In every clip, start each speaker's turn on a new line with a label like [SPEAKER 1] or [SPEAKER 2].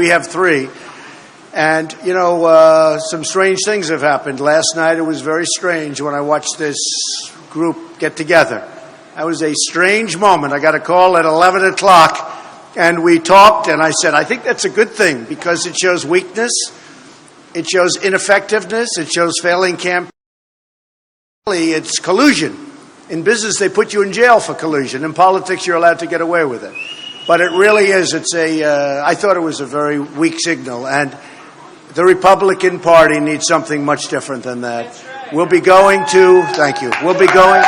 [SPEAKER 1] We have 3. And, some strange things have happened. Last night it was very strange when I watched this group get together. That was a strange moment. I got a call at 11 o'clock, and we talked, and I said, I think that's a good thing because it shows weakness, it shows ineffectiveness, it shows failing campaigns. It's collusion. In business, they put you in jail for collusion. In politics, you're allowed to get away with it. But it really is. I thought it was a very weak signal, and the Republican Party needs something much different than that. Right. We'll be going to, thank you, we'll be going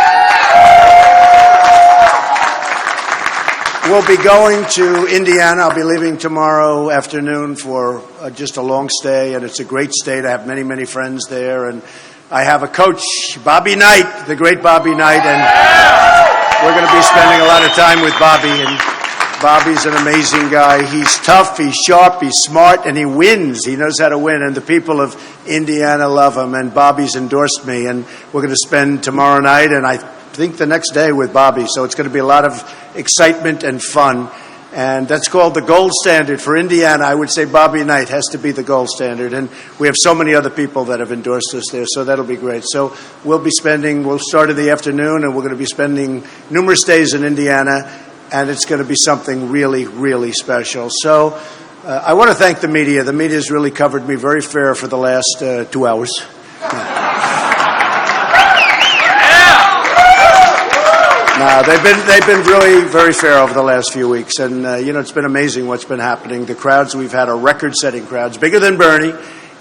[SPEAKER 1] to Indiana. I'll be leaving tomorrow afternoon for just a long stay, and it's a great state. I have many, many friends there, and I have a coach, Bobby Knight, the great Bobby Knight, and we're going to be spending a lot of time with Bobby, and Bobby's an amazing guy. He's tough, he's sharp, he's smart, and he wins. He knows how to win, and the people of Indiana love him, and Bobby's endorsed me, and we're going to spend tomorrow night, and I think the next day with Bobby, so it's going to be a lot of excitement and fun, and that's called the gold standard for Indiana. I would say Bobby Knight has to be the gold standard, and we have so many other people that have endorsed us there, so that'll be great. So we'll start in the afternoon, and we're going to be spending numerous days in Indiana, and it's going to be something really, really special. So I want to thank the media. The media has really covered me very fair for the last 2 hours. No, they've been really very fair over the last few weeks, and it's been amazing what's been happening. The crowds we've had are record-setting crowds, bigger than Bernie,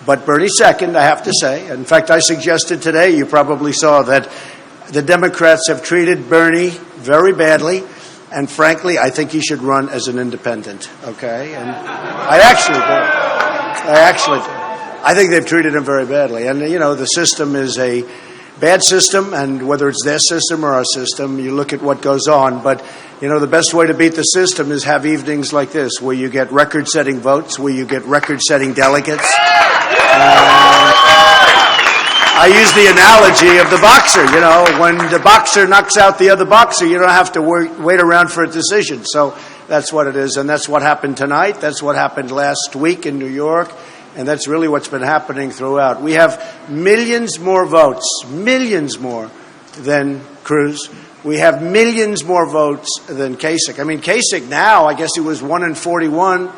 [SPEAKER 1] but Bernie's second, I have to say. In fact, I suggested today, you probably saw that the Democrats have treated Bernie very badly, and frankly, I think he should run as an independent. Okay, and I actually do. I think they've treated him very badly, and the system is a bad system, and whether it's their system or our system, you look at what goes on. But, the best way to beat the system is have evenings like this, where you get record-setting votes, where you get record-setting delegates. I use the analogy of the boxer. When the boxer knocks out the other boxer, you don't have to wait around for a decision. So that's what it is, and that's what happened tonight. That's what happened last week in New York. And that's really what's been happening throughout. We have millions more votes, millions more than Cruz. We have millions more votes than Kasich. I mean, Kasich now, I guess he was 1 in 41.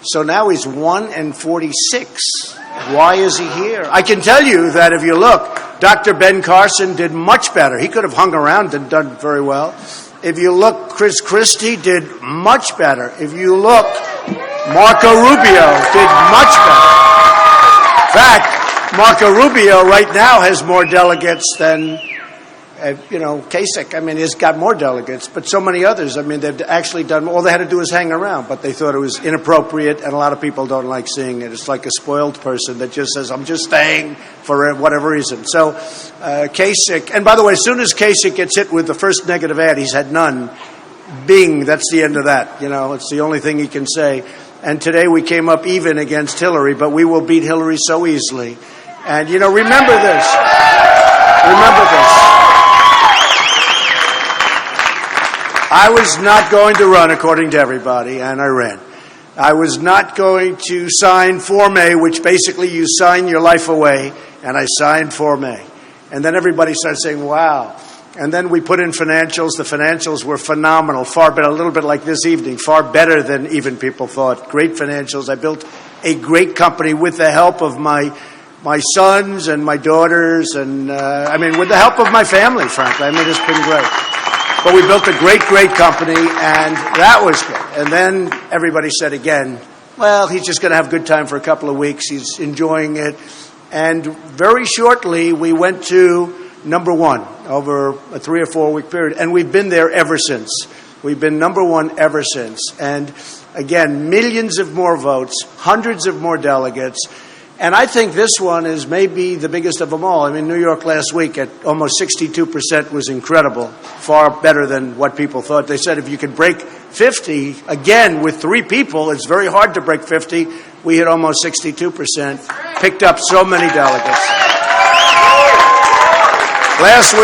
[SPEAKER 1] So now he's 1 in 46. Why is he here? I can tell you that if you look, Dr. Ben Carson did much better. He could have hung around and done very well. If you look, Chris Christie did much better. If you look, Marco Rubio did much better. In fact, Marco Rubio right now has more delegates than, Kasich. I mean, he's got more delegates, but so many others. I mean, they've actually done, all they had to do was hang around, but they thought it was inappropriate, and a lot of people don't like seeing it. It's like a spoiled person that just says, I'm just staying for whatever reason. So Kasich, and by the way, as soon as Kasich gets hit with the first negative ad, he's had none. Bing, that's the end of that. It's the only thing he can say. And today we came up even against Hillary, but we will beat Hillary so easily. And, remember this. Remember this. I was not going to run according to everybody, and I ran. I was not going to sign Form A, which basically you sign your life away, and I signed Form A. And then everybody started saying, wow. And then we put in financials. The financials were phenomenal, far better, a little bit like this evening, far better than even people thought. Great financials. I built a great company with the help of my sons and my daughters, and with the help of my family, frankly. It's been great. But we built a great, great company, and that was good. And then everybody said again, well, he's just going to have a good time for a couple of weeks. He's enjoying it. And very shortly, we went to number one over a 3 or 4 week period, and we've been there ever since. We've been number one ever since. And again, millions of more votes, hundreds of more delegates, and I think this one is maybe the biggest of them all. New York last week at almost 62% was incredible, far better than what people thought. They said if you could break 50, again, with 3 people, it's very hard to break 50. We hit almost 62%, picked up so many delegates. Last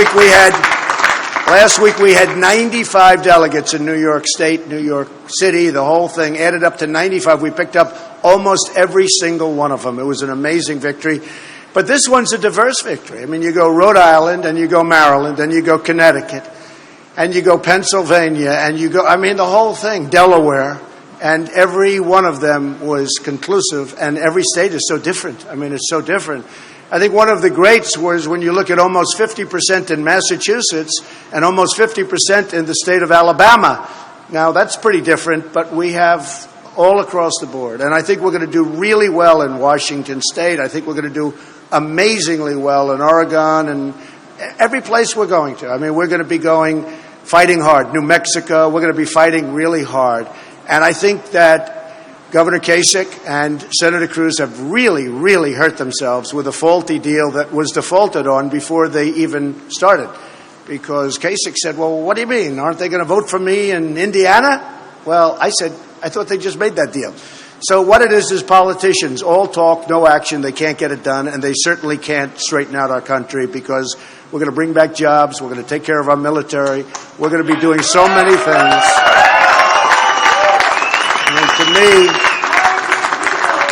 [SPEAKER 1] Last week we had 95 delegates in New York State, New York City, the whole thing added up to 95. We picked up almost every single one of them. It was an amazing victory. But this one's a diverse victory. I mean, you go Rhode Island, and you go Maryland, and you go Connecticut, and you go Pennsylvania, and you go, I mean, the whole thing, Delaware, and every one of them was conclusive, and every state is so different. I mean, it's so different. I think one of the greats was when you look at almost 50% in Massachusetts and almost 50% in the state of Alabama. Now, that's pretty different, but we have all across the board. And I think we're going to do really well in Washington State. I think we're going to do amazingly well in Oregon and every place we're going to. I mean, we're going to be fighting hard. New Mexico, we're going to be fighting really hard. And I think that Governor Kasich and Senator Cruz have really, really hurt themselves with a faulty deal that was defaulted on before they even started. Because Kasich said, well, what do you mean? Aren't they going to vote for me in Indiana? Well, I said, I thought they just made that deal. So what it is politicians all talk, no action. They can't get it done, and they certainly can't straighten out our country because we're going to bring back jobs. We're going to take care of our military. We're going to be doing so many things. And to me,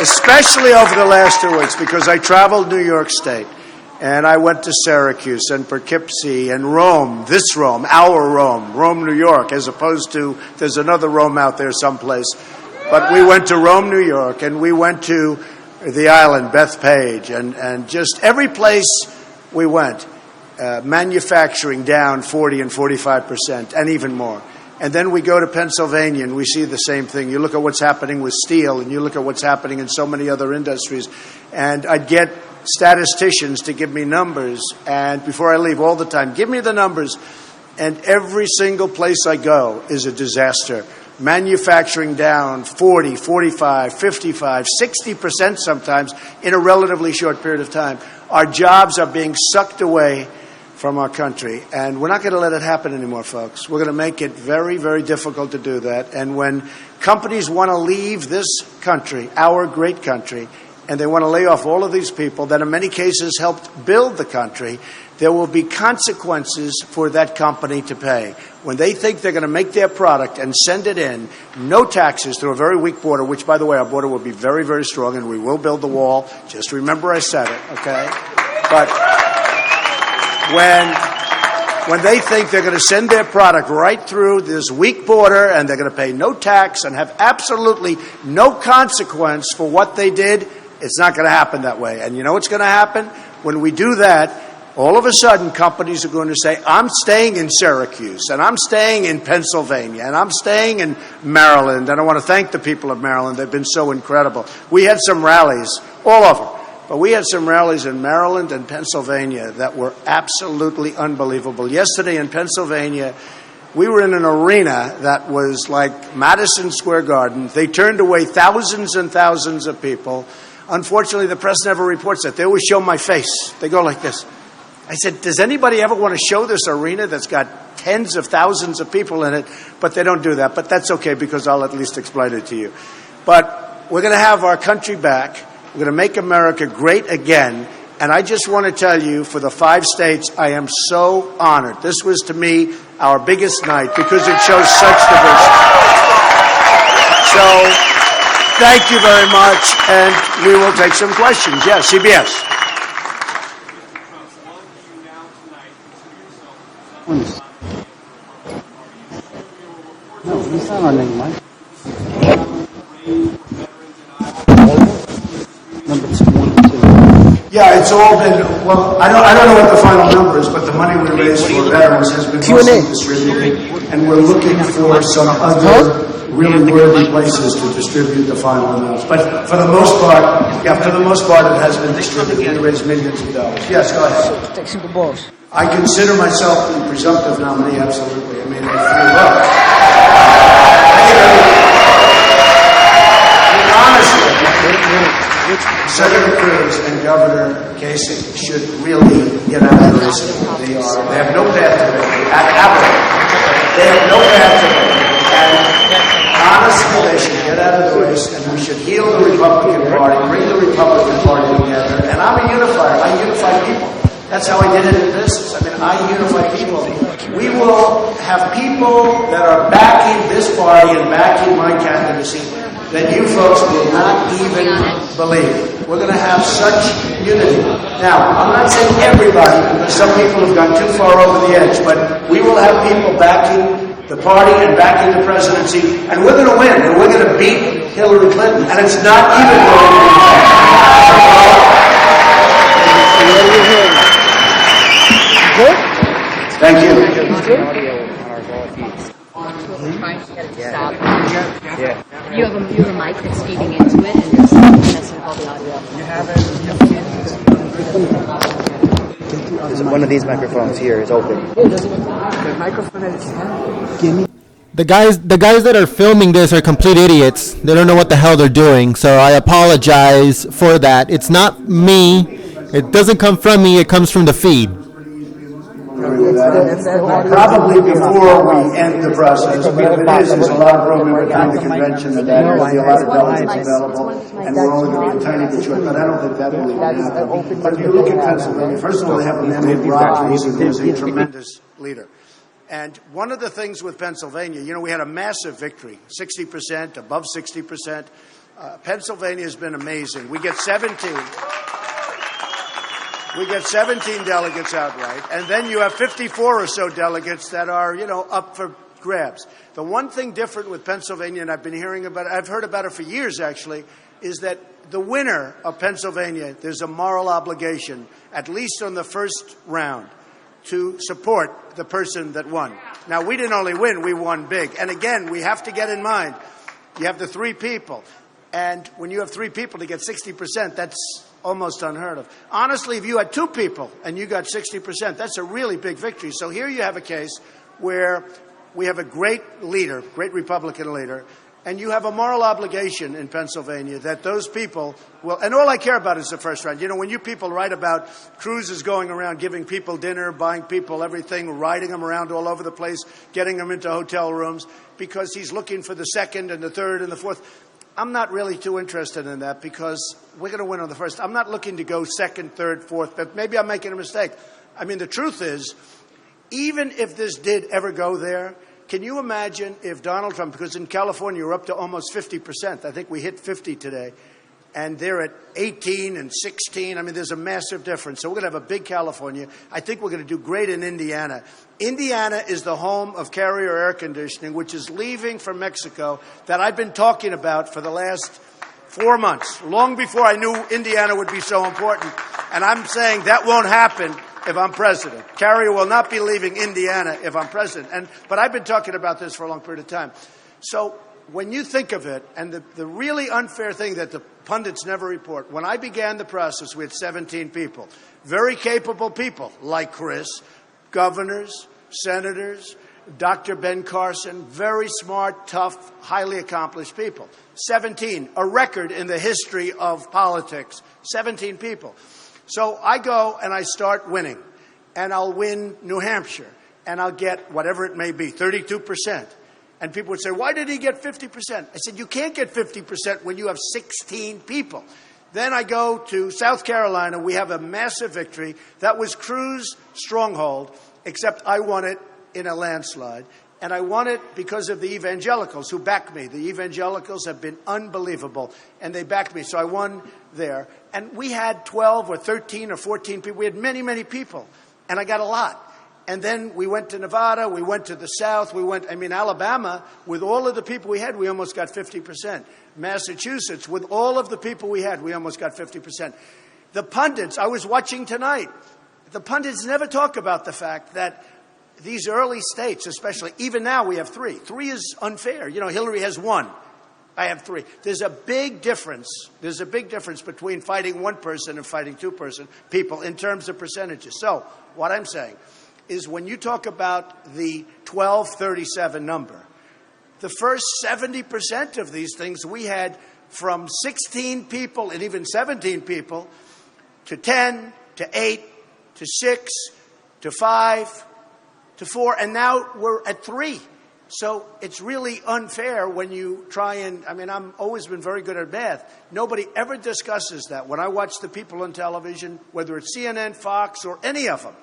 [SPEAKER 1] especially over the last 2 weeks, because I traveled New York State, and I went to Syracuse and Poughkeepsie and Rome, this Rome, our Rome, New York, as opposed to there's another Rome out there someplace. But we went to Rome, New York, and we went to the island, Bethpage, and just every place we went, manufacturing down 40 and 45% and even more. And then we go to Pennsylvania and we see the same thing. You look at what's happening with steel and you look at what's happening in so many other industries. And I'd get statisticians to give me numbers. And before I leave all the time, give me the numbers. And every single place I go is a disaster. Manufacturing down 40, 45, 55, 60% sometimes in a relatively short period of time. Our jobs are being sucked away from our country. And we're not going to let it happen anymore, folks. We're going to make it very, very difficult to do that. And when companies want to leave this country, our great country, and they want to lay off all of these people that in many cases helped build the country, there will be consequences for that company to pay. When they think they're going to make their product and send it in, no taxes through a very weak border, which, by the way, our border will be very, very strong, and we will build the wall. Just remember I said it, okay? But when they think they're going to send their product right through this weak border and they're going to pay no tax and have absolutely no consequence for what they did, it's not going to happen that way. And you know what's going to happen? When we do that, all of a sudden companies are going to say, I'm staying in Syracuse, and I'm staying in Pennsylvania, and I'm staying in Maryland. And I want to thank the people of Maryland. They've been so incredible. We had some rallies all over. But we had some rallies in Maryland and Pennsylvania that were absolutely unbelievable. Yesterday in Pennsylvania, we were in an arena that was like Madison Square Garden. They turned away thousands and thousands of people. Unfortunately, the press never reports that. They always show my face. They go like this. I said, does anybody ever want to show this arena that's got tens of thousands of people in it? But they don't do that. But that's okay because I'll at least explain it to you. But we're going to have our country back. We're going to make America great again. And I just want to tell you, for the 5 states, I am so honored. This was, to me, our biggest night because it shows such diversity. So, thank you very much, and we will take some questions. Yes, CBS.
[SPEAKER 2] No, he's not on any mic. Number 2.
[SPEAKER 1] Yeah, it's all been, well, I don't know what the final number is, but the money we raised for veterans has been mostly distributed, and we're looking for some other really worthy places to distribute the final amounts. But for the most part, it has been distributed. We raised millions of dollars. Yes, go ahead. I consider myself the presumptive nominee, absolutely. I mean, if you look, honestly, Senator Cruz and Governor Kasich should really get out of the race. They have no path to it. They have no path to it. And honestly, they should get out of the race, and we should heal the Republican Party, bring the Republican Party together. And I'm a unifier. I unify people. That's how I did it in business. I mean, I unify people. We will have people that are backing this party and backing my candidacy that you folks will not even believe. We're going to have such unity. Now, I'm not saying everybody, because some people have gone too far over the edge, but we will have people backing the party and backing the presidency, and we're going to win, and we're going to beat Hillary Clinton, and it's not even going to be
[SPEAKER 2] Good?
[SPEAKER 1] Thank you.
[SPEAKER 3] Yeah. You have a mic that's feeding into it, and it's messing up all the audio.
[SPEAKER 4] One of these microphones here is open.
[SPEAKER 5] The guys that are filming this are complete idiots. They don't know what the hell they're doing. So I apologize for that. It's not me. It doesn't come from me. It comes from the feed.
[SPEAKER 1] Probably before we end the process, but if it is, there's a lot of room in between the convention and that. There'll be a lot of delegates available, and we're only going to be a tiny bit short, but I don't think that will even happen. But if you look at Pennsylvania, first of all, they have a man named Rallies, who's a tremendous leader. And one of the things with Pennsylvania, you know, we had a massive victory, 60%, above 60%. Pennsylvania has been amazing. We get 17. We get 17 delegates outright, and then you have 54 or so delegates that are, you know, up for grabs. The one thing different with Pennsylvania, and I've been hearing about it, I've heard about it for years actually, is that the winner of Pennsylvania, there's a moral obligation, at least on the first round, to support the person that won. Now, we didn't only win, we won big. And again, we have to get in mind, you have the three people. And when you have three people to get 60%, that's almost unheard of. Honestly, if you had two people and you got 60%, that's a really big victory. So here you have a case where we have a great leader, great Republican leader, and you have a moral obligation in Pennsylvania that those people will, and all I care about is the first round. You know, when you people write about Cruz going around giving people dinner, buying people everything, riding them around all over the place, getting them into hotel rooms because he's looking for the second and the third and the fourth, I'm not really too interested in that because we're going to win on the first. I'm not looking to go second, third, fourth, but maybe I'm making a mistake. I mean, the truth is, even if this did ever go there, can you imagine if Donald Trump, because in California we're up to almost 50%, I think we hit 50 today, and they're at 18 and 16. I mean, there's a massive difference. So we're going to have a big California. I think we're going to do great in Indiana. Indiana is the home of Carrier Air Conditioning, which is leaving for Mexico, that I've been talking about for the last 4 months, long before I knew Indiana would be so important. And I'm saying that won't happen if I'm president. Carrier will not be leaving Indiana if I'm president. But I've been talking about this for a long period of time. So when you think of it, and the really unfair thing that the pundits never report, when I began the process, we had 17 people, very capable people like Chris, governors, senators, Dr. Ben Carson, very smart, tough, highly accomplished people. 17, a record in the history of politics, 17 people. So I go and I start winning, and I'll win New Hampshire, and I'll get whatever it may be, 32%. And people would say, why did he get 50%? I said, you can't get 50% when you have 16 people. Then I go to South Carolina. We have a massive victory. That was Cruz's stronghold, except I won it in a landslide. And I won it because of the evangelicals who backed me. The evangelicals have been unbelievable, and they backed me. So I won there. And we had 12 or 13 or 14 people. We had many, many people, and I got a lot. And then we went to Nevada, we went to the South, Alabama, with all of the people we had, we almost got 50%. Massachusetts, with all of the people we had, we almost got 50%. The pundits, I was watching tonight, the pundits never talk about the fact that these early states, especially, even now we have 3. 3 is unfair. You know, Hillary has 1. I have 3. There's a big difference. There's a big difference between fighting one person and fighting two people in terms of percentages. So what I'm saying is when you talk about the 1237 number, the first 70% of these things we had from 16 people and even 17 people to 10 to 8 to 6 to 5 to 4, and now we're at 3. So it's really unfair when you try and, I've always been very good at math. Nobody ever discusses that. When I watch the people on television, whether it's CNN, Fox, or any of them,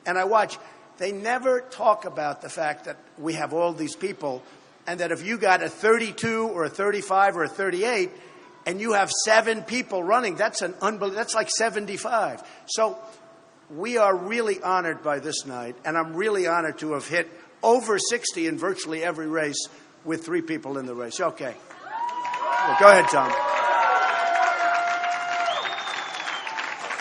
[SPEAKER 1] and I watch, They never talk about the fact that we have all these people and that if you got a 32 or a 35 or a 38 and you have 7 people running, that's that's like 75. So we are really honored by this night, and I'm really honored to have hit over 60 in virtually every race with 3 people in the race. Okay. Well, go ahead, Tom.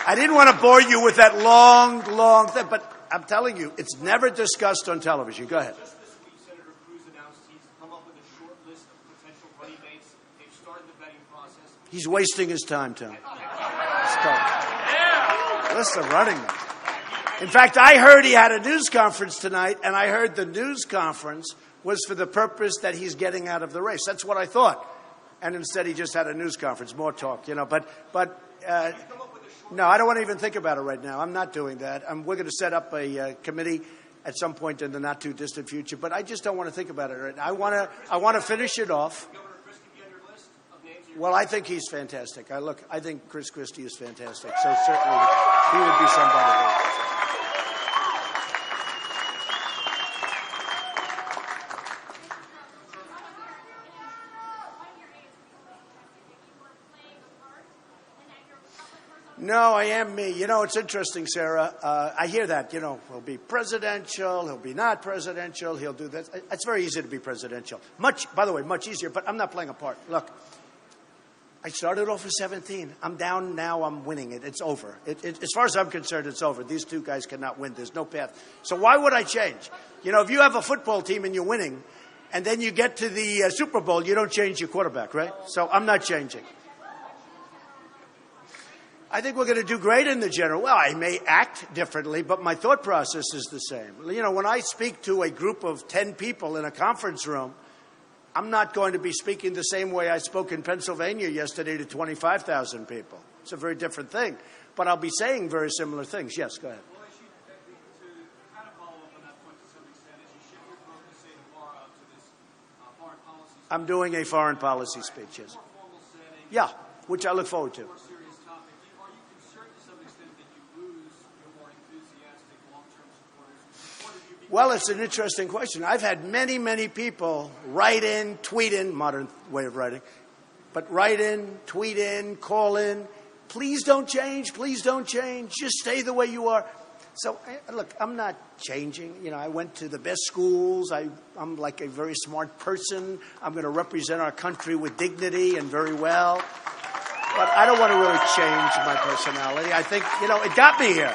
[SPEAKER 1] I didn't want to bore you with that long thing, but I'm telling you, it's never discussed on television. Go ahead.
[SPEAKER 6] Just this week, Senator Cruz announced he's come up with a short list of potential running mates. They've started the vetting process.
[SPEAKER 1] He's wasting his time, Tom. List of running mates. In fact, I heard he had a news conference tonight, and I heard the news conference was for the purpose that he's getting out of the race. That's what I thought. And instead, he just had a news conference, more talk, But no, I don't want to even think about it right now. I'm not doing that. We're going to set up a committee at some point in the not too distant future, but I just don't want to think about it right now. I want to finish it off. Well, I think he's fantastic. I think Chris Christie is fantastic. So certainly he would be somebody. No, I am me. It's interesting, Sarah. I hear that, he'll be presidential, he'll be not presidential, he'll do this. It's very easy to be presidential. By the way, much easier, but I'm not playing a part. Look, I started off with 17. I'm down now. I'm winning it. It's over. As far as I'm concerned, it's over. These 2 guys cannot win. There's no path. So why would I change? If you have a football team and you're winning, and then you get to the Super Bowl, you don't change your quarterback, right? So I'm not changing. I think we're going to do great in the general. Well, I may act differently, but my thought process is the same. When I speak to a group of 10 people in a conference room, I'm not going to be speaking the same way I spoke in Pennsylvania yesterday to 25,000 people. It's a very different thing. But I'll be saying very similar things. Yes, go ahead.
[SPEAKER 6] Well, to kind of follow up on that point to some extent, as you shift your focus, say, tomorrow to this foreign policy speech.
[SPEAKER 1] I'm doing a foreign policy speech, yes.
[SPEAKER 6] More formal setting.
[SPEAKER 1] Yeah, which I look forward to.
[SPEAKER 6] More serious topic. Are you concerned to some extent that you lose your more enthusiastic long-term supporters? Or did you
[SPEAKER 1] Well, it's an interesting question. I've had many, many people write in, tweet in, modern way of writing, but write in, tweet in, call in, please don't change, just stay the way you are. So, look, I'm not changing. I went to the best schools. I'm like a very smart person. I'm going to represent our country with dignity and very well. But I don't want to really change my personality. I think, it got me here.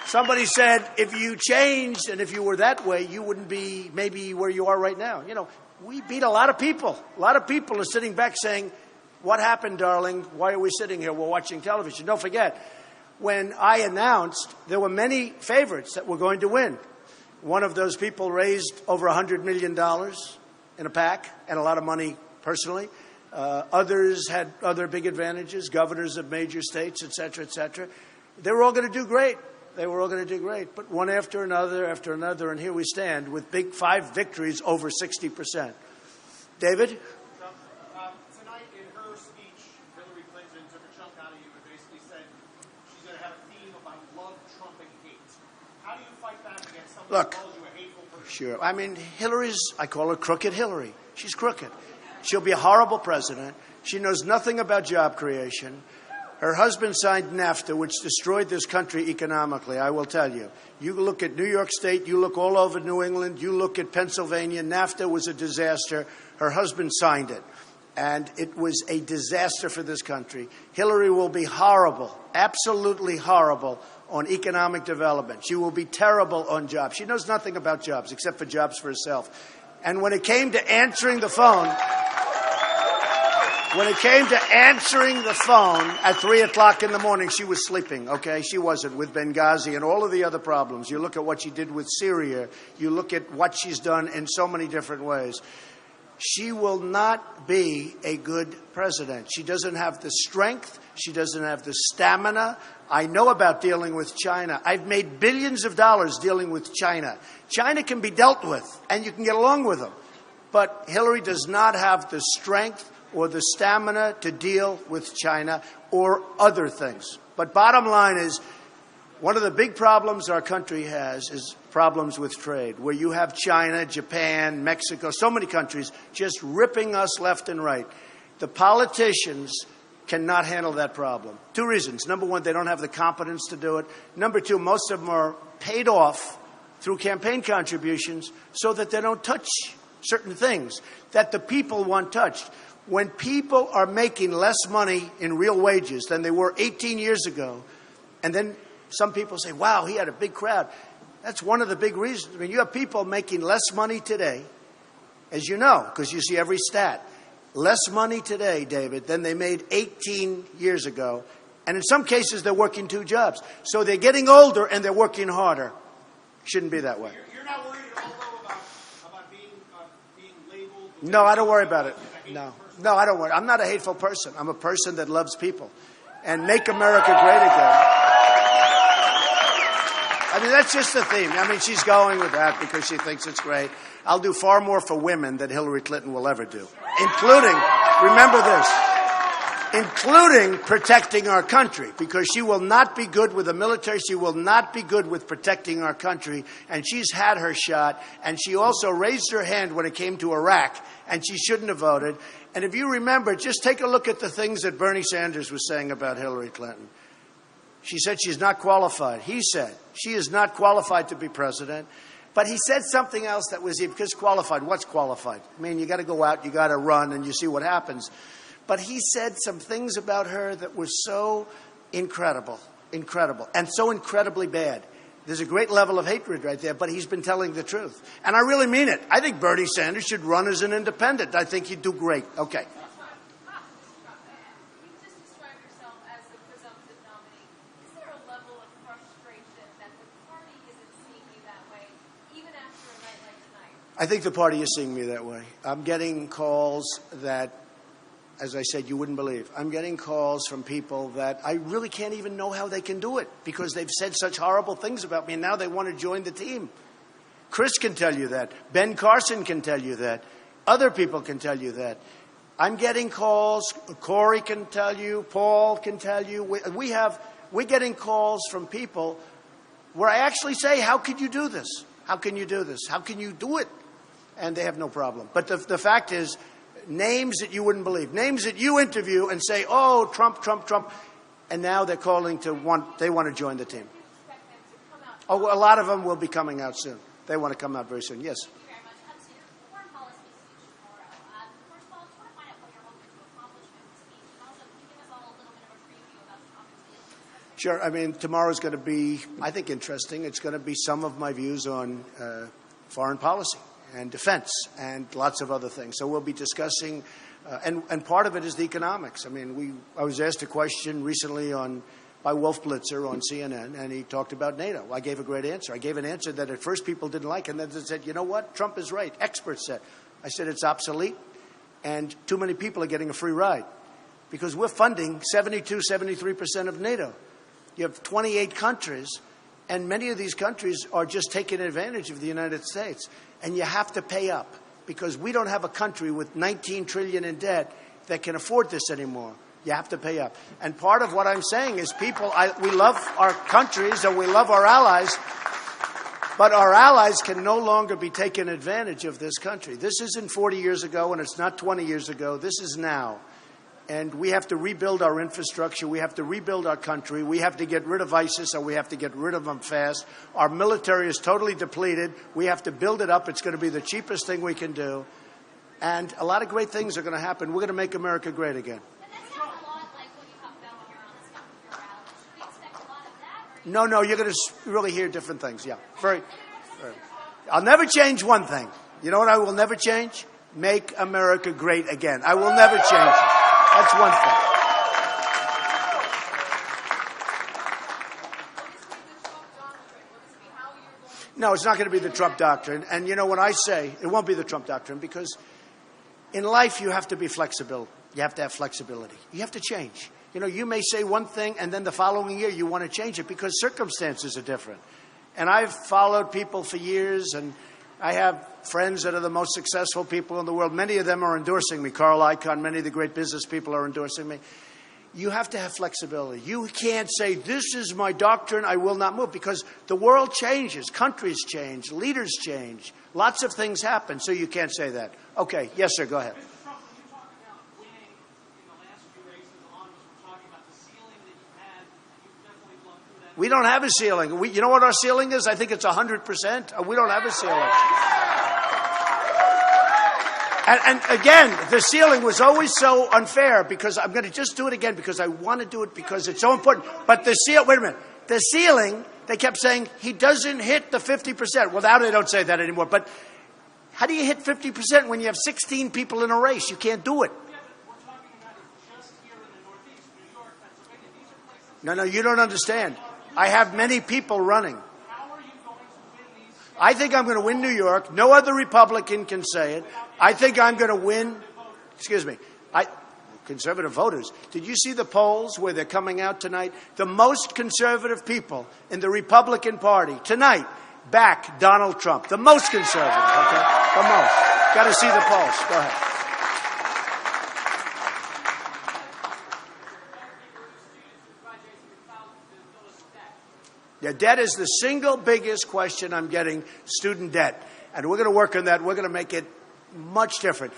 [SPEAKER 1] Somebody said, if you changed and if you were that way, you wouldn't be maybe where you are right now. We beat a lot of people. A lot of people are sitting back saying, what happened, darling? Why are we sitting here? We're watching television. Don't forget, when I announced, there were many favorites that were going to win. One of those people raised over $100 million in a PAC and a lot of money personally. Others had other big advantages, governors of major states, et cetera, et cetera. They were all going to do great. But one after another, and here we stand with 5 victories over 60%. David?
[SPEAKER 6] Tonight in her speech, Hillary Clinton took a chunk out of you and basically said she's going to have a theme about love, Trump, and hate. How do you fight back against someone who calls you a hateful person?
[SPEAKER 1] Sure. I call her Crooked Hillary. She's crooked. She'll be a horrible president. She knows nothing about job creation. Her husband signed NAFTA, which destroyed this country economically, I will tell you. You look at New York State, you look all over New England, you look at Pennsylvania, NAFTA was a disaster. Her husband signed it, and it was a disaster for this country. Hillary will be horrible, absolutely horrible on economic development. She will be terrible on jobs. She knows nothing about jobs except for jobs for herself. And when it came to answering the phone, at 3 o'clock in the morning, she was sleeping, okay? She wasn't, with Benghazi and all of the other problems. You look at what she did with Syria. You look at what she's done in so many different ways. She will not be a good president. She doesn't have the strength. She doesn't have the stamina. I know about dealing with China. I've made billions of dollars dealing with China. China can be dealt with, and you can get along with them. But Hillary does not have the strength or the stamina to deal with China or other things. But bottom line is, One of the big problems our country has is problems with trade, where you have China, Japan, Mexico, so many countries just ripping us left and right. The politicians cannot handle that problem. Two reasons. Number one, they don't have the competence to do it. Number two, most of them are paid off through campaign contributions so that they don't touch certain things that the people want touched. When people are making less money in real wages than they were 18 years ago, and then some people say, wow, he had a big crowd. That's one of the big reasons. I mean, you have people making less money today, as you know, because you see every stat. Less money today, David, than they made 18 years ago. And in some cases, they're working two jobs. So they're getting older and they're working harder. Shouldn't be that way.
[SPEAKER 6] You're not worried at all, though, about being labeled?
[SPEAKER 1] No, I don't worry about it. No, I don't worry. I'm not a hateful person. I'm a person that loves people. And make America great again. I mean, that's just the theme. I mean, she's going with that because she thinks it's great. I'll do far more for women than Hillary Clinton will ever do, including, remember this, including protecting our country, because she will not be good with the military. She will not be good with protecting our country. And she's had her shot. And she also raised her hand when it came to Iraq, and she shouldn't have voted. And if you remember, just take a look at the things that Bernie Sanders was saying about Hillary Clinton. She said she's not qualified. He said she is not qualified to be president. But he said something else that was, because qualified, what's qualified? I mean, you got to go out, you got to run, and you see what happens. But he said some things about her that were so incredible, and so incredibly bad. There's a great level of hatred right there, but he's been telling the truth. And I really mean it. I think Bernie Sanders should run as an independent. I think he'd do great. Okay. I think the party is seeing me that way. I'm getting calls that, as I said, you wouldn't believe. I'm getting calls from people that I really can't even know how they can do it because they've said such horrible things about me, and now they want to join the team. Chris can tell you that. Ben Carson can tell you that. Other people can tell you that. I'm getting calls. Corey can tell you. Paul can tell you. We're getting calls from people where I actually say, how could you do this? How can you do this? How can you do it? And they have no problem. But the fact is, names that you wouldn't believe, names that you interview and say, oh, Trump, Trump, Trump, and now they're calling they want to join the team. Oh, a lot of them will be coming out soon. They want to come out very soon. Yes. Sure. I mean, tomorrow's going to be, I think, interesting. It's going to be some of my views on foreign policy and defense and lots of other things. So we'll be discussing, and part of it is the economics. I mean, I was asked a question recently by Wolf Blitzer on CNN, and he talked about NATO. I gave a great answer. I gave an answer that at first people didn't like, and then they said, you know what, Trump is right. Experts said. I said it's obsolete, and too many people are getting a free ride because we're funding 72, 73% of NATO. You have 28 countries, and many of these countries are just taking advantage of the United States. And you have to pay up because we don't have a country with $19 trillion in debt that can afford this anymore. You have to pay up. And part of what I'm saying is we love our countries and we love our allies, but our allies can no longer be taking advantage of this country. This isn't 40 years ago and it's not 20 years ago. This is now. And we have to rebuild our infrastructure. We have to rebuild our country. We have to get rid of ISIS, or we have to get rid of them fast. Our military is totally depleted. We have to build it up. It's going to be the cheapest thing we can do. And a lot of great things are going to happen. We're going to make America great again.
[SPEAKER 7] But that sounds a lot like what you talk about when you're on the stuff with your rallies. Should we expect a lot of that?
[SPEAKER 1] No, you're going to really hear different things. Yeah, very. I'll never change one thing. You know what I will never change? Make America great again. I will never change it. That's one thing. No, it's not going to be the Trump doctrine. And, you know, when I say it won't be the Trump doctrine, because in life you have to be flexible. You have to have flexibility. You have to change. You know, you may say one thing and then the following year you want to change it because circumstances are different. And I've followed people for years, and I have friends that are the most successful people in the world. Many of them are endorsing me. Carl Icahn, many of the great business people are endorsing me. You have to have flexibility. You can't say, this is my doctrine, I will not move, because the world changes, countries change, leaders change, lots of things happen, so you can't say that. Okay, yes, sir, go ahead.
[SPEAKER 6] Mr. Trump, when you talk about winning in the last few races, a lot of us were talking about the ceiling that you had. You've definitely blown through that.
[SPEAKER 1] We don't have a ceiling. You know what our ceiling is? I think it's 100%. We don't have a ceiling. And again, the ceiling was always so unfair because I'm going to just do it again because I want to do it because it's so important. But the wait a minute. The ceiling, they kept saying he doesn't hit the 50%. Well, now they don't say that anymore. But how do you hit 50% when you have 16 people in a race? You can't do it.
[SPEAKER 6] Yeah, but we're talking about it just here in the Northeast, New York, Pennsylvania. These are places.
[SPEAKER 1] No, you don't understand. I have many people running.
[SPEAKER 6] How are you going to win these?
[SPEAKER 1] I think I'm going to win New York. No other Republican can say it. I think I'm going to win. Excuse me. Conservative voters. Did you see the polls where they're coming out tonight? The most conservative people in the Republican Party tonight back Donald Trump. The most conservative. Okay? The most. Got to see the polls. Go ahead. Yeah, debt is the single biggest question I'm getting, student debt. And we're going to work on that. We're going to make it much different.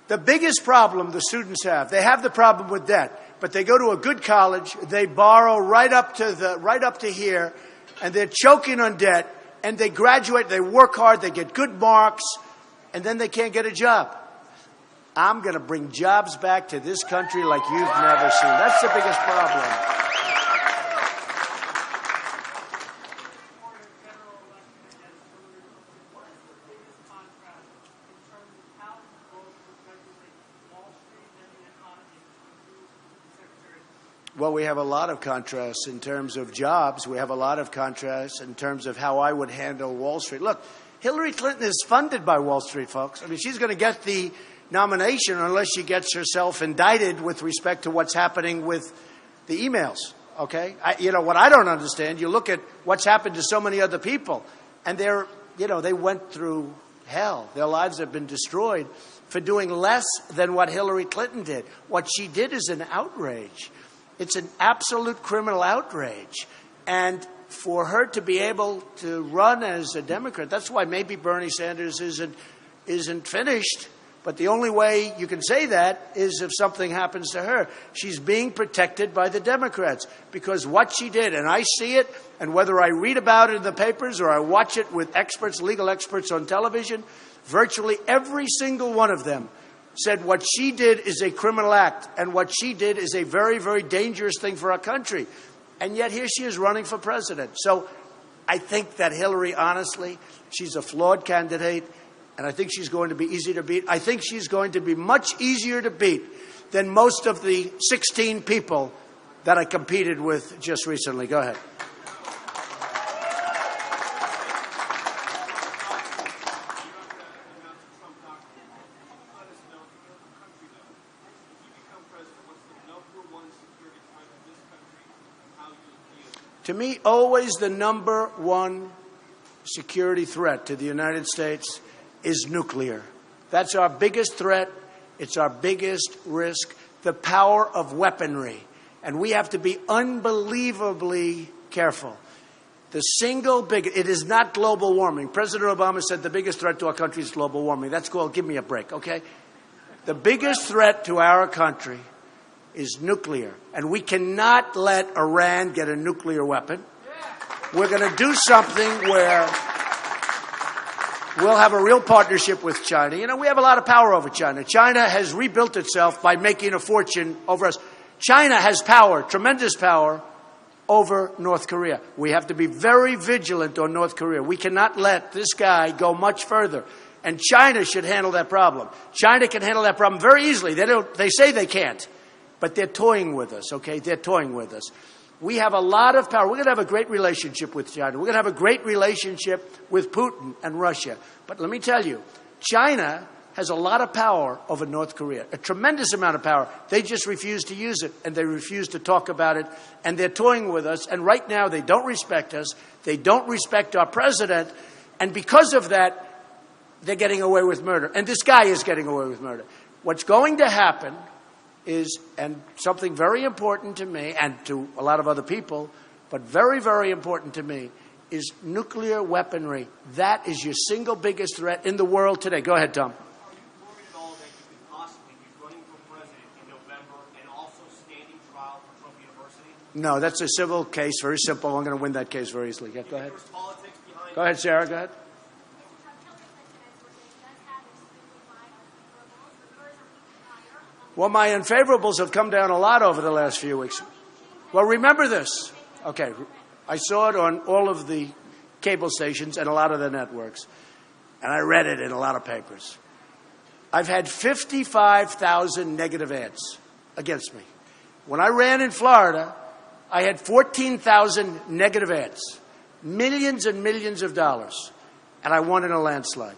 [SPEAKER 1] The biggest problem the students have, they have the problem with debt, but they go to a good college, they borrow right up to here, and they're choking on debt, and they graduate, they work hard, they get good marks, and then they can't get a job. I'm going to bring jobs back to this country like you've never seen. That's the biggest problem. Well, we have a lot of contrasts in terms of jobs. We have a lot of contrasts in terms of how I would handle Wall Street. Look, Hillary Clinton is funded by Wall Street, folks. I mean, she's going to get the nomination unless she gets herself indicted with respect to what's happening with the emails, okay? What I don't understand, you look at what's happened to so many other people, and they went through hell. Their lives have been destroyed for doing less than what Hillary Clinton did. What she did is an outrage. It's an absolute criminal outrage. And for her to be able to run as a Democrat, that's why maybe Bernie Sanders isn't finished. But the only way you can say that is if something happens to her. She's being protected by the Democrats because what she did, and I see it, and whether I read about it in the papers or I watch it with experts, legal experts on television, virtually every single one of them said what she did is a criminal act, and what she did is a very, very dangerous thing for our country. And yet here she is running for president. So I think that Hillary, honestly, she's a flawed candidate, and I think she's going to be easy to beat. I think she's going to be much easier to beat than most of the 16 people that I competed with just recently. Go ahead. To me, always the number one security threat to the United States is nuclear. That's our biggest threat. It's our biggest risk, the power of weaponry. And we have to be unbelievably careful. The single biggest, it is not global warming. President Obama said the biggest threat to our country is global warming. That's called, give me a break, okay? The biggest threat to our country is nuclear. And we cannot let Iran get a nuclear weapon. We're going to do something where we'll have a real partnership with China. We have a lot of power over China. China has rebuilt itself by making a fortune over us. China has power, tremendous power, over North Korea. We have to be very vigilant on North Korea. We cannot let this guy go much further. And China should handle that problem. China can handle that problem very easily. They say they can't. But they're toying with us, okay? They're toying with us. We have a lot of power. We're going to have a great relationship with China. We're going to have a great relationship with Putin and Russia. But let me tell you, China has a lot of power over North Korea, a tremendous amount of power. They just refuse to use it, and they refuse to talk about it, and they're toying with us. And right now, they don't respect us. They don't respect our president. And because of that, they're getting away with murder. And this guy is getting away with murder. What's going to happen is, and something very important to me and to a lot of other people, but very, very important to me, is nuclear weaponry. That is your single biggest threat in the world today. Go ahead, Tom.
[SPEAKER 6] Are you worried at all that you could possibly be running for president in November and also standing trial for Trump University?
[SPEAKER 1] No, that's a civil case, very simple. I'm going to win that case very easily. Yeah, go ahead.
[SPEAKER 6] There's politics behind
[SPEAKER 1] Go ahead, Sarah, go ahead. Well, my unfavorables have come down a lot over the last few weeks. Well, remember this. Okay, I saw it on all of the cable stations and a lot of the networks, and I read it in a lot of papers. I've had 55,000 negative ads against me. When I ran in Florida, I had 14,000 negative ads, millions and millions of dollars, and I won in a landslide.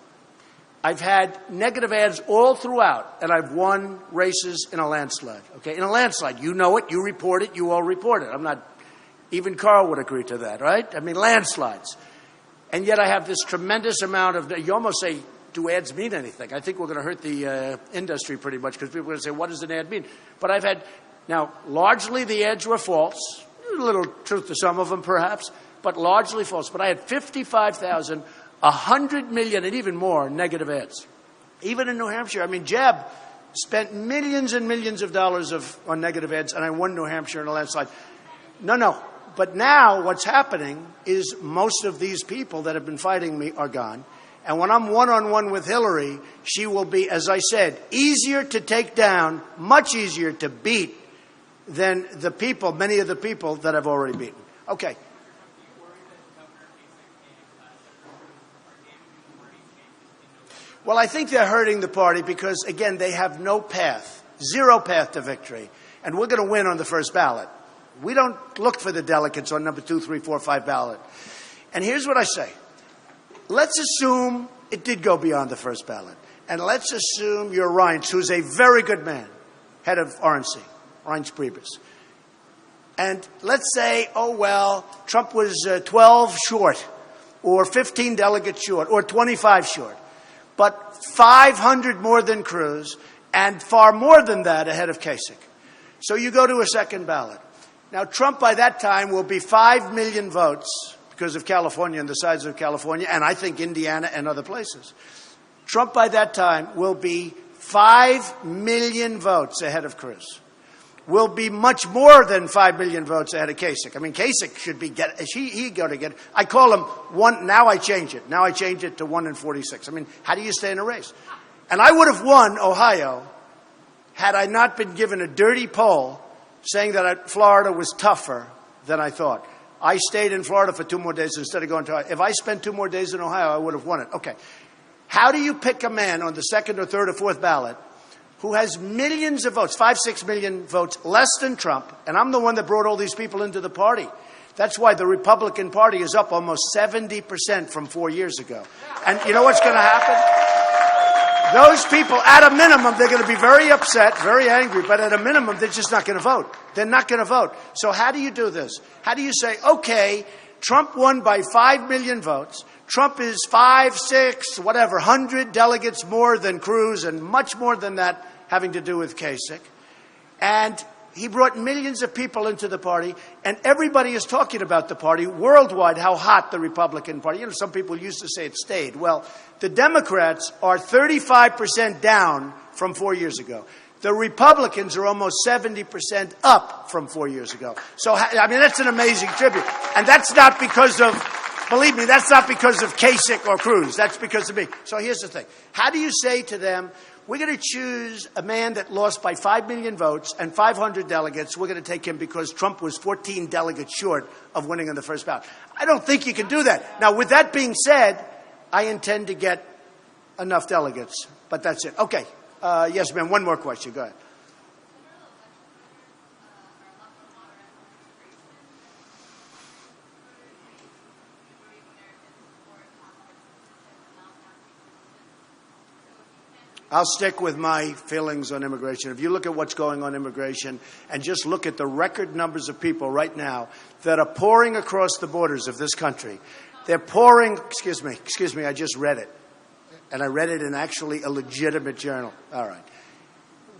[SPEAKER 1] I've had negative ads all throughout, and I've won races in a landslide. Okay, in a landslide, you know it, you report it, you all report it. I'm not, even Carl would agree to that, right? I mean, landslides. And yet I have this tremendous amount of, you almost say, do ads mean anything? I think we're going to hurt the industry pretty much because people are going to say, what does an ad mean? But I've had, now, largely the ads were false. A little truth to some of them, perhaps, but largely false. But I had 55,000, 100 million, and even more negative ads. Even in New Hampshire. I mean, Jeb spent millions and millions of dollars on negative ads, and I won New Hampshire in a landslide. No. But now what's happening is most of these people that have been fighting me are gone. And when I'm one-on-one with Hillary, she will be, as I said, easier to take down, much easier to beat than the people, many of the people that I've already beaten. Okay. Well, I think they're hurting the party because, again, they have no path, zero path to victory. And we're going to win on the first ballot. We don't look for the delegates on number 2, 3, 4, 5 ballot. And here's what I say. Let's assume it did go beyond the first ballot. And let's assume you're Reince, who's a very good man, head of RNC, Reince Priebus. And let's say, oh, well, Trump was 12 short, or 15 delegates short, or 25 short. But 500 more than Cruz, and far more than that ahead of Kasich. So you go to a second ballot. Now, Trump by that time will be 5 million votes because of California and the size of California, and I think Indiana and other places. Trump by that time will be 5 million votes ahead of Cruz. Will be much more than 5 million votes ahead of Kasich. I mean, Kasich should be he got to get. I call him one. Now I change it. Now I change it to 1 in 46. I mean, how do you stay in a race? And I would have won Ohio had I not been given a dirty poll saying that Florida was tougher than I thought. I stayed in Florida for 2 more days instead of going to Ohio. If I spent 2 more days in Ohio, I would have won it. Okay. How do you pick a man on the second or third or fourth ballot who has millions of votes, 5, 6 million votes, less than Trump, and I'm the one that brought all these people into the party. That's why the Republican Party is up almost 70% from 4 years ago. And you know what's going to happen? Those people, at a minimum, they're going to be very upset, very angry, but at a minimum, they're just not going to vote. They're not going to vote. So how do you do this? How do you say, okay, Trump won by 5 million votes. Trump is 5, 6, whatever, 100 delegates more than Cruz and much more than that having to do with Kasich. And he brought millions of people into the party, and everybody is talking about the party worldwide, how hot the Republican Party. You know, some people used to say it stayed. Well, the Democrats are 35% down from 4 years ago. The Republicans are almost 70% up from 4 years ago. So, I mean, that's an amazing tribute. And that's not because of, believe me, that's not because of Kasich or Cruz. That's because of me. So here's the thing. How do you say to them, we're going to choose a man that lost by 5 million votes and 500 delegates. We're going to take him because Trump was 14 delegates short of winning in the first ballot. I don't think you can do that. Now, with that being said, I intend to get enough delegates, but that's it. Okay. Yes, ma'am. One more question. Go ahead. I'll stick with my feelings on immigration. If you look at what's going on in immigration and just look at the record numbers of people right now that are pouring across the borders of this country, they're pouring, excuse me, I just read it. And I read it in actually a legitimate journal. All right.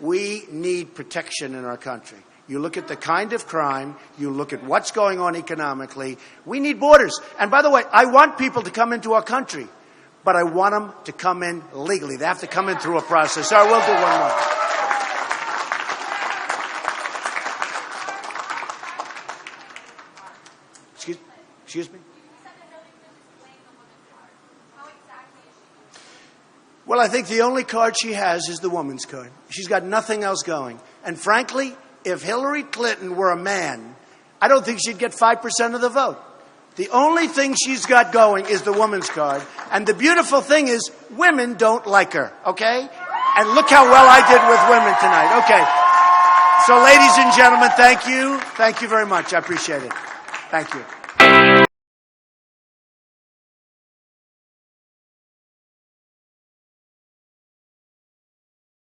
[SPEAKER 1] We need protection in our country. You look at the kind of crime, you look at what's going on economically. We need borders. And by the way, I want people to come into our country, but I want them to come in legally. They have to come in through a process. So I will do one more. Excuse me? Well, I think the only card she has is the woman's card. She's got nothing else going. And frankly, if Hillary Clinton were a man, I don't think she'd get 5% of the vote. The only thing she's got going is the woman's card. And the beautiful thing is women don't like her, okay? And look how well I did with women tonight. Okay. So ladies and gentlemen, thank you. Thank you very much. I appreciate it. Thank you.